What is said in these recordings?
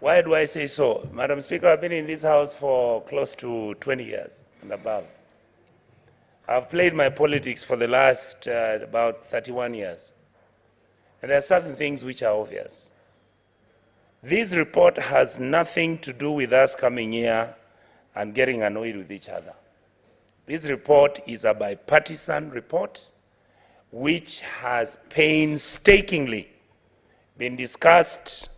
Why do I say so? Madam Speaker, I've been in this House for close to 20 years and above. I've played my politics for the last about 31 years. And there are certain things which are obvious. This report has nothing to do with us coming here and getting annoyed with each other. This report is a bipartisan report which has painstakingly been discussed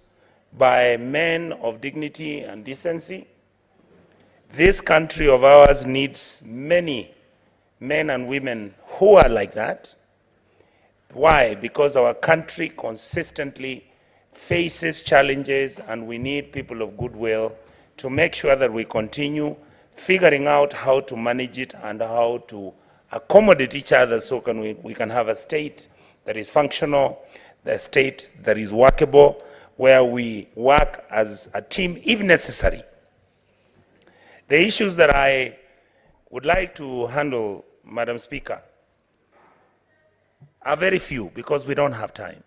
by men of dignity and decency. This country of ours needs many men and women who are like that. Why? Because our country consistently faces challenges and we need people of goodwill to make sure that we continue figuring out how to manage it and how to accommodate each other so we can have a state that is functional, a state that is workable, where we work as a team if necessary. The issues that I would like to handle, Madam Speaker, are very few because we don't have time.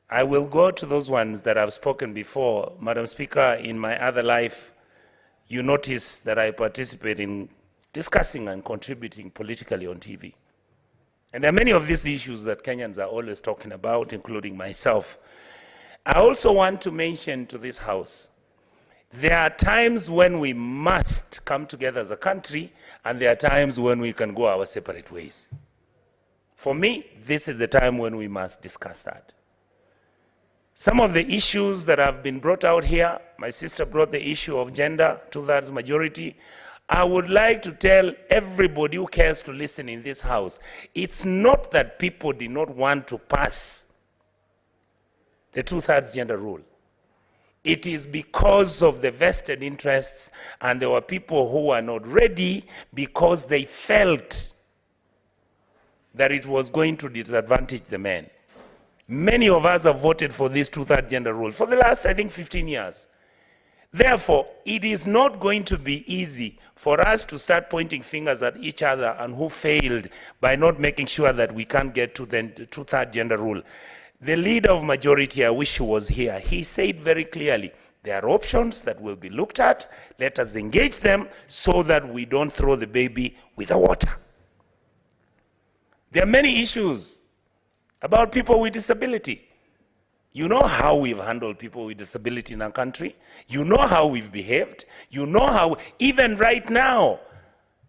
I will go to those ones that I've spoken before. Madam Speaker, in my other life, you notice that I participate in discussing and contributing politically on TV. And there are many of these issues that Kenyans are always talking about, including myself. I also want to mention to this House, there are times when we must come together as a country, and there are times when we can go our separate ways. For me, this is the time when we must discuss that. Some of the issues that have been brought out here, my sister brought the issue of gender, 2/3 majority. I would like to tell everybody who cares to listen in this House, it's not that people did not want to pass the 2/3 gender rule. It is because of the vested interests, and there were people who were not ready because they felt that it was going to disadvantage the men. Many of us have voted for this 2/3 gender rule for the last, I think, 15 years. Therefore, it is not going to be easy for us to start pointing fingers at each other and who failed by not making sure that we can't get to the 2/3 gender rule. The leader of majority, I wish he was here, he said very clearly, there are options that will be looked at. Let us engage them so that we don't throw the baby with the water. There are many issues about people with disability. You know how we've handled people with disability in our country. You know how we've behaved. You know how, even right now,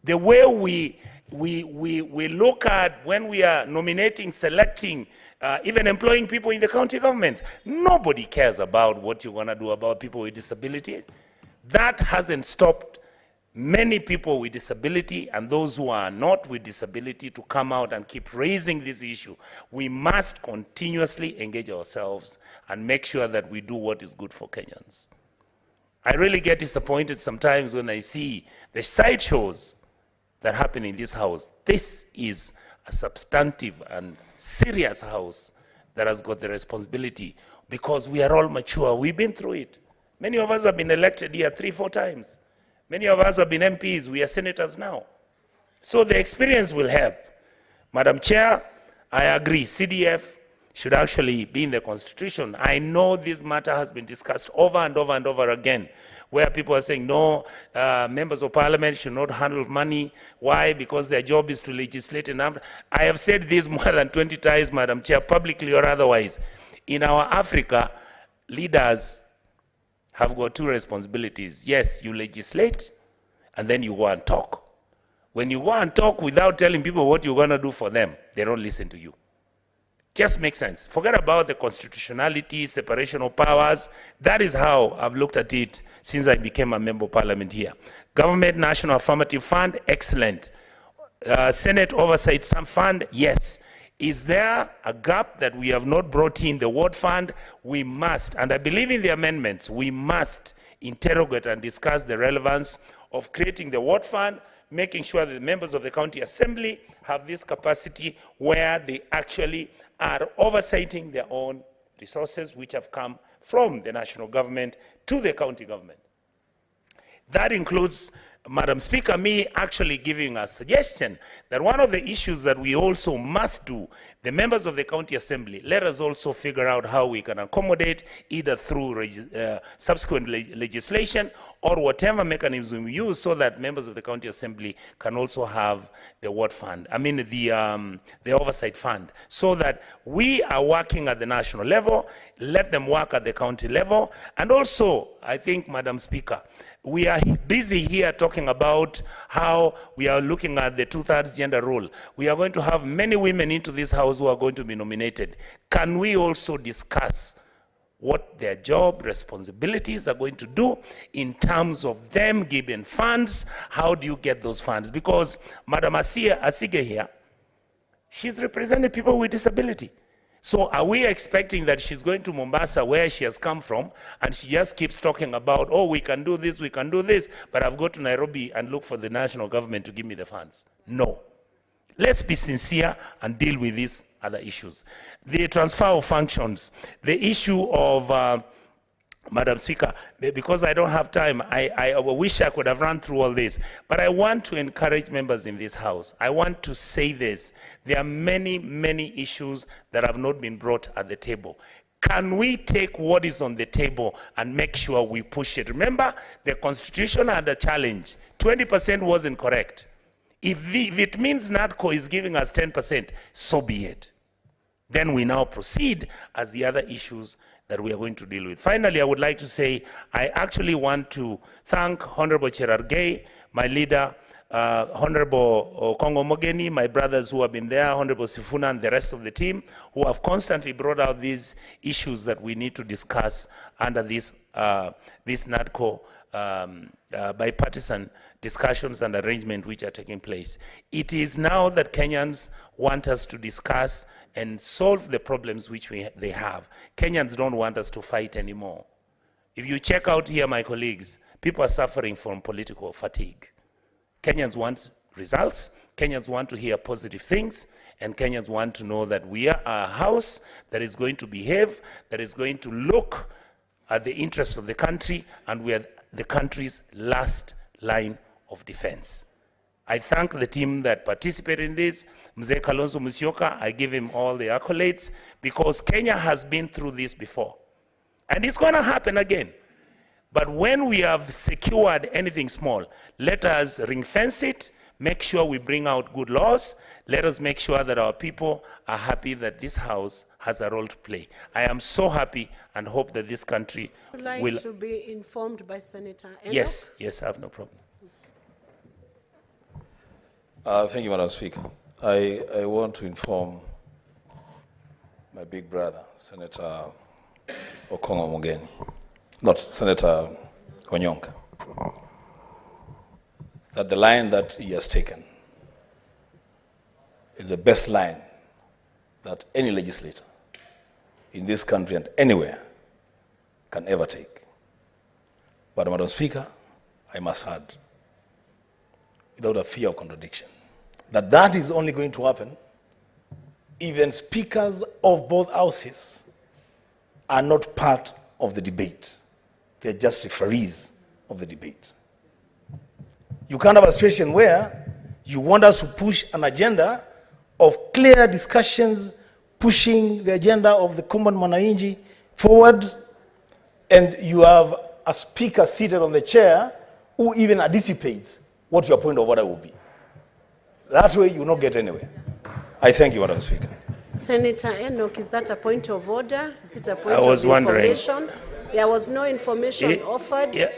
the way we look at when we are nominating, selecting, even employing people in the county government. Nobody cares about what you're going to do about people with disabilities. That hasn't stopped many people with disability and those who are not with disability to come out and keep raising this issue. We must continuously engage ourselves and make sure that we do what is good for Kenyans. I really get disappointed sometimes when I see the sideshows that happen in this House. This is a substantive and serious House that has got the responsibility because we are all mature. We've been through it. Many of us have been elected here 3-4 times. Many of us have been MPs. We are senators now. So the experience will help. Madam Chair, I agree. CDF should actually be in the Constitution. I know this matter has been discussed over and over and over again, where people are saying, no, members of parliament should not handle money. Why? Because their job is to legislate. And I have said this more than 20 times, Madam Chair, publicly or otherwise. In our Africa, leaders have got 2 responsibilities. Yes, you legislate, and then you go and talk. When you go and talk without telling people what you're going to do for them, they don't listen to you. Just makes sense. Forget about the constitutionality, separation of powers. That is how I've looked at it since I became a member of parliament here. Government National Affirmative Fund, excellent. Senate Oversight Fund, yes. Is there a gap that we have not brought in the ward fund? We must, and I believe in the amendments, we must interrogate and discuss the relevance of creating the ward fund, making sure that the members of the county assembly have this capacity where they actually are oversighting their own resources which have come from the national government to the county government. That includes Madam Speaker, me actually giving a suggestion that one of the issues that we also must do, the members of the County Assembly, let us also figure out how we can accommodate either through subsequent legislation or whatever mechanism we use so that members of the County Assembly can also have the ward fund, the oversight fund, so that we are working at the national level, let them work at the county level. And also, I think, Madam Speaker, we are busy here talking about how we are looking at the 2/3 gender rule. We are going to have many women into this house who are going to be nominated. Can we also discuss what their job responsibilities are going to do in terms of them giving funds? How do you get those funds? Because Madam Asige here, she's representing people with disability. So are we expecting that she's going to Mombasa, where she has come from, and she just keeps talking about, oh, we can do this, but I've got to Nairobi and look for the national government to give me the funds? No. Let's be sincere and deal with these other issues. The transfer of functions, the issue of, Madam Speaker, because I don't have time, I wish I could have run through all this, but I want to encourage members in this House. I want to say this. There are many, many issues that have not been brought at the table. Can we take what is on the table and make sure we push it? Remember, the Constitution had a challenge. 20% wasn't correct. If it means NADCO is giving us 10%, so be it. Then we now proceed as the other issues that we are going to deal with. Finally, I would like to say, I actually want to thank Honorable Cherargei, my leader, Honorable Kongo Mogeni, my brothers who have been there, Honorable Sifuna, and the rest of the team, who have constantly brought out these issues that we need to discuss under this NADCO bipartisan discussions and arrangement which are taking place. It is now that Kenyans want us to discuss and solve the problems which they have. Kenyans don't want us to fight anymore. If you check out here, my colleagues, people are suffering from political fatigue. Kenyans want results, Kenyans want to hear positive things, and Kenyans want to know that we are a house that is going to behave, that is going to look at the interests of the country, and we are the country's last line of defense. I thank the team that participated in this. Mzee Kalonzo Musyoka, I give him all the accolades, because Kenya has been through this before. And it's going to happen again. But when we have secured anything small, let us ring fence it, make sure we bring out good laws. Let us make sure that our people are happy that this house has a role to play. I am so happy and hope that this country would like will to be informed by Senator Enoch. Yes, I have no problem. Thank you, Madam Speaker. I want to inform my big brother, Senator Okongo Mogeni, not Senator Onyonka, that the line that he has taken is the best line that any legislator in this country and anywhere can ever take. But, Madam Speaker, I must add, without a fear of contradiction, that is only going to happen if the speakers of both houses are not part of the debate. They're just referees of the debate. You can't have a situation where you want us to push an agenda of clear discussions, pushing the agenda of the common mwananchi forward, and you have a speaker seated on the chair who even anticipates what your point of order will be. That way you will not get anywhere. I thank you, Madam Speaker. Senator Enoch, is that a point of order? Is it a point I was of wondering. information? There was no information offered. Yeah.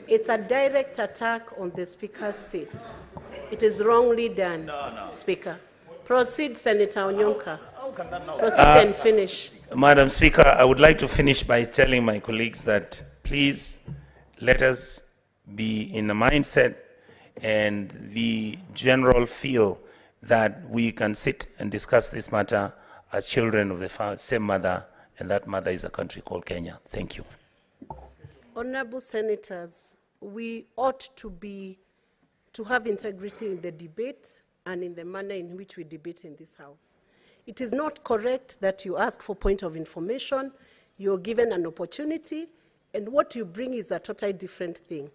It's a direct attack on the Speaker's seat. It is wrongly done, Speaker. Proceed, Senator Onyonka. Proceed and finish. Madam Speaker, I would like to finish by telling my colleagues that please let us be in a mindset and the general feel that we can sit and discuss this matter as children of the same mother, and that mother is a country called Kenya. Thank you. Honorable Senators, we ought to have integrity in the debate and in the manner in which we debate in this House. It is not correct that you ask for point of information, you're given an opportunity, and what you bring is a totally different thing.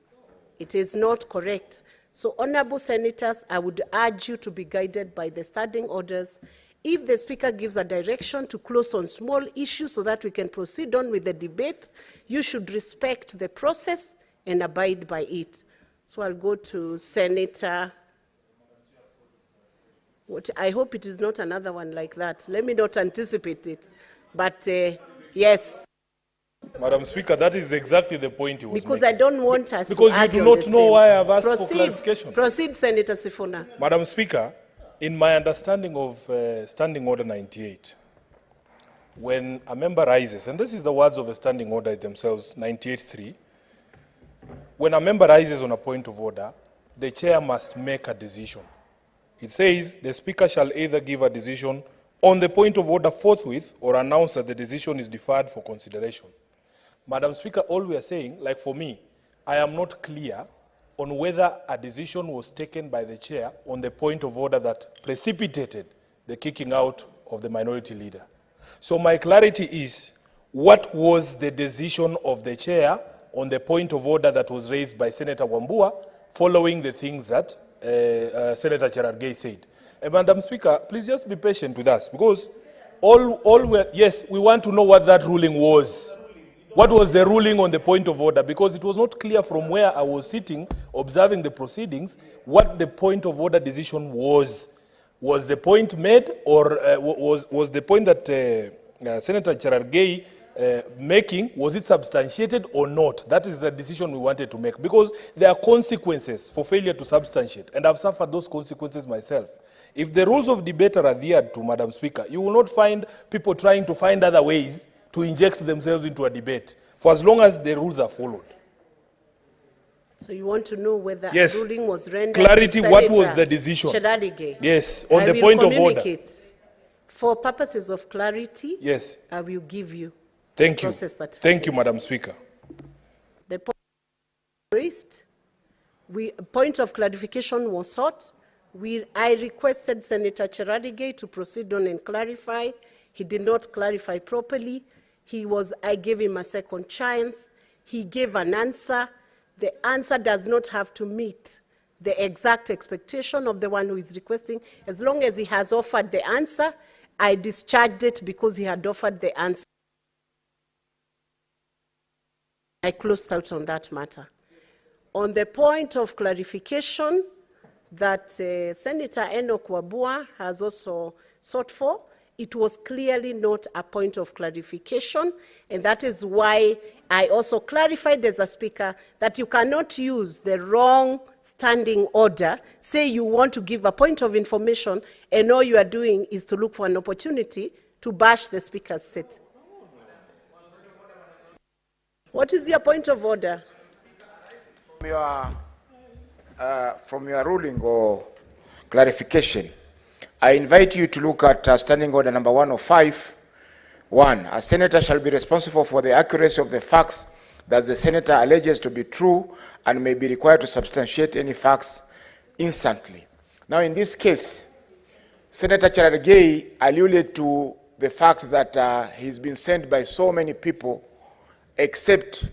It is not correct. So, honorable senators, I would urge you to be guided by the standing orders. If the Speaker gives a direction to close on small issues so that we can proceed on with the debate, you should respect the process and abide by it. So I'll go to Senator. I hope it is not another one like that. Let me not anticipate it. But yes. Madam Speaker, that is exactly the point he was because making. I don't want us because to argue you do not know why I've asked for clarification. Proceed, Senator Sifuna. Madam Speaker, in my understanding of Standing Order 98, when a member rises, and this is the words of the Standing Order themselves, 98.3, when a member rises on a point of order, the chair must make a decision. It says the Speaker shall either give a decision on the point of order forthwith or announce that the decision is deferred for consideration. Madam Speaker, all we are saying, like for me, I am not clear on whether a decision was taken by the chair on the point of order that precipitated the kicking out of the minority leader. So my clarity is, what was the decision of the chair on the point of order that was raised by Senator Wambua following the things that Senator Cherargei said? And Madam Speaker, please just be patient with us, because yes, we want to know what that ruling was. What was the ruling on the point of order? Because it was not clear from where I was sitting, observing the proceedings, what the point of order decision was. Was the point made, or was the point that Senator Cherargei making, was it substantiated or not? That is the decision we wanted to make, because there are consequences for failure to substantiate, and I've suffered those consequences myself. If the rules of debate are adhered to, Madam Speaker, you will not find people trying to find other ways to inject themselves into a debate, for as long as the rules are followed. So you want to know whether yes. a ruling was rendered clarity, to what was the decision? Cherargei. Yes, on the point of order. For purposes of clarity, yes, I will give you Thank the you. process that Thank you, Madam Speaker. The point raised, point of clarification was sought. I requested Senator Cherargei to proceed on and clarify. He did not clarify properly. I gave him a second chance. He gave an answer. The answer does not have to meet the exact expectation of the one who is requesting. As long as he has offered the answer, I discharged it because he had offered the answer. I closed out on that matter. On the point of clarification that Senator Enoch Wambua has also sought for, it was clearly not a point of clarification, and that is why I also clarified as a speaker that you cannot use the wrong standing order, say you want to give a point of information, and all you are doing is to look for an opportunity to bash the speaker's seat. What is your point of order? From your ruling or clarification, I invite you to look at Standing Order number 105. 1. A senator shall be responsible for the accuracy of the facts that the senator alleges to be true and may be required to substantiate any facts instantly. Now, in this case, Senator Cherargei alluded to the fact that he's been sent by so many people except